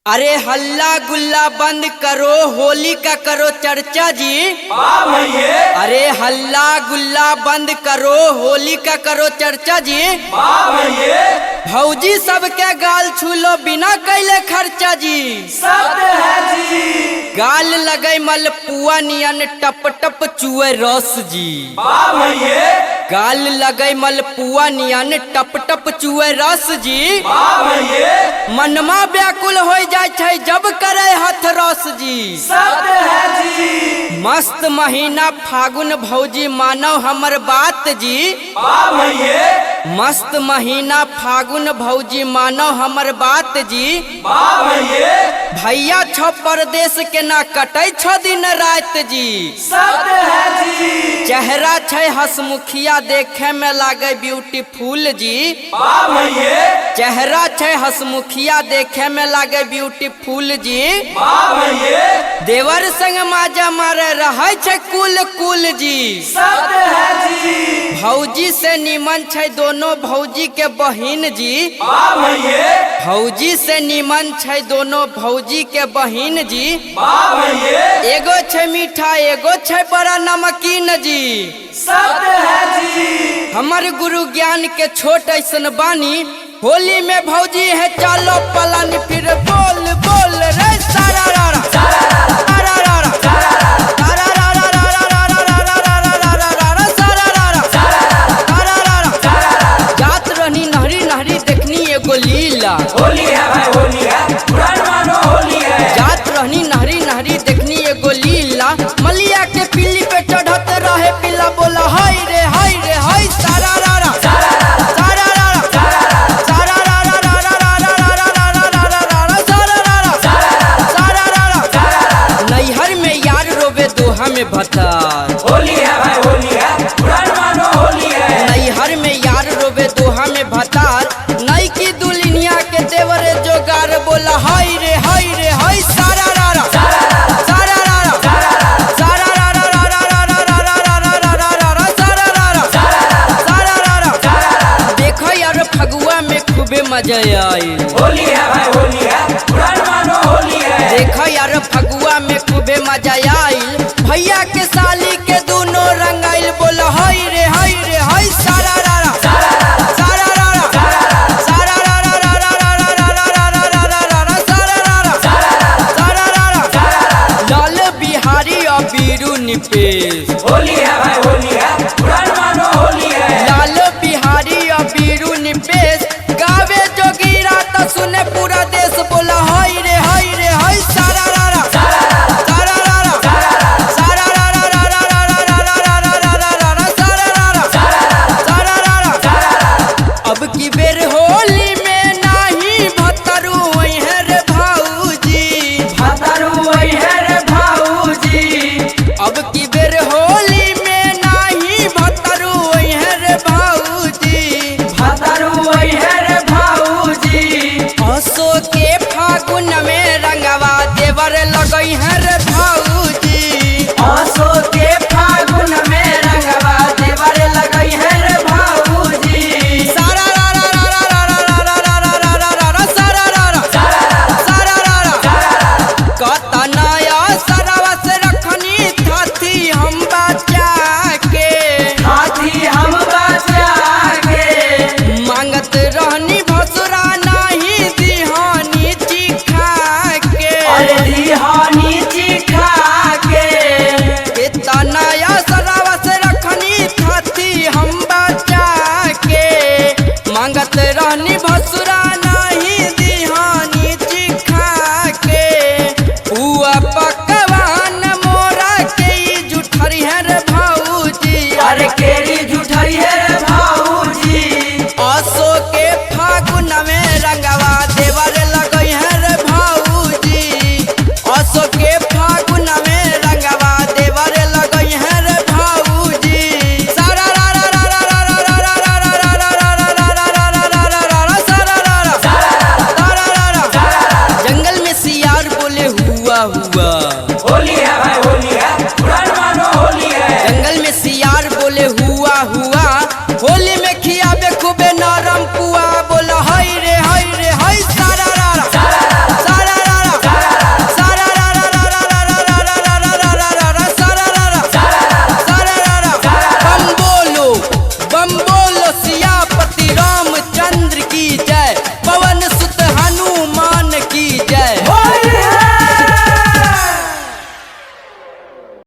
अरे हल्ला गुल्ला बंद करो, होली का करो चर्चा जी। अरे हल्ला गुल्ला बंद करो, होली का करो चर्चा जी। भौजी सबके गाल छूलो बिना कैले खर्चा जी। गाल लगे मलपुआ नियन टप टप चुए रस जी। गाल लगे मलपुआ नियन टप टप चुए रस जी। मनमा व्याकुल हो जाए जब करे हथरस जी। मस्त महीना फागुन भौजी मानो हमर बात जी। मस्त महीना फागुन भौजी मानो हमर बात जी। भैया छो परदेश के ना कटे छो दिन रात जी। चेहरा छै हसमुखिया देखे में लागे ब्यूटीफुल जी। चेहरा छै हसमुखिया देखे में लागे ब्यूटीफुल जी। देवर संग माजा मारे रहे छै कुल कुल जी। भौजी से निमन छै दोनों भौजी के बहिन जी। भौजी से निमन छै दोनों भौजी के बहिन जी। एगो छै मीठा एगो छै बड़ा नमकीन जी। हमर गुरु ज्ञान के छोट ऐसन बानी, होली में भौजी है चालो पलानी। फिर बोल बोल रे सारा रारा सारा रारा जात रहनी नहरी नहरी देखनी एगो लीला। होली है भाई होली है, पुरान मानो होली है। जात रहनी नहरी नहरी देखनी एगो लीला। मलिया के पीली पे चढ़त रहे पीला, बोला हाय रे हाय रे हाय सारा रारा सारा रारा सारा रारा रारा रारा रारा रारा रारा रारा सारा रारा सारा रारा। नैहर में यार रोवे दोहा में भतार। होली है भाई होली है, पुरान मानो होली है। नैहर में यार रोवे दोहा में भतार। नई की दुल्हनिया के देवरे जोगार, बोला हाय रे हाय रे हाय सारा रारा सारा रारा सारा रारा रारा रारा रारा रारा रारा रारा सारा रारा सारा रारा। देखो यार फगुआ में खूबे मजा आई। होली है भाई होली है, पुरान मानो होली है। देखो यार फगुआ में खूबे मजा आइल। भैया के साली के दोनों रंगाइल, बोला हाय रे हाय रे हाय सारा रारा सारा रारा सारा रारा रारा रारा रारा रारा रारा रारा सारा रारा सारा रारा। लाल बिहारी और बीरू निपेश। होली है भाई होली है, पुरान मानो होली है। लाल बिहारी और बीरू निपेश गावे जोगीरा तो सुने पूरा देश, बोला हाय रे हाय रे हाय सारा रारा सारा रारा सारा रारा रारा रारा रारा रारा रारा रारा सारा रारा सारा रारा। अब की बेर होली में नाही भतरू वही है रे भाऊजी। भतरू वही है रे भाऊजी। अब की बेर होली में नाही भतरू बोलो सियापति रामचंद्र की जय।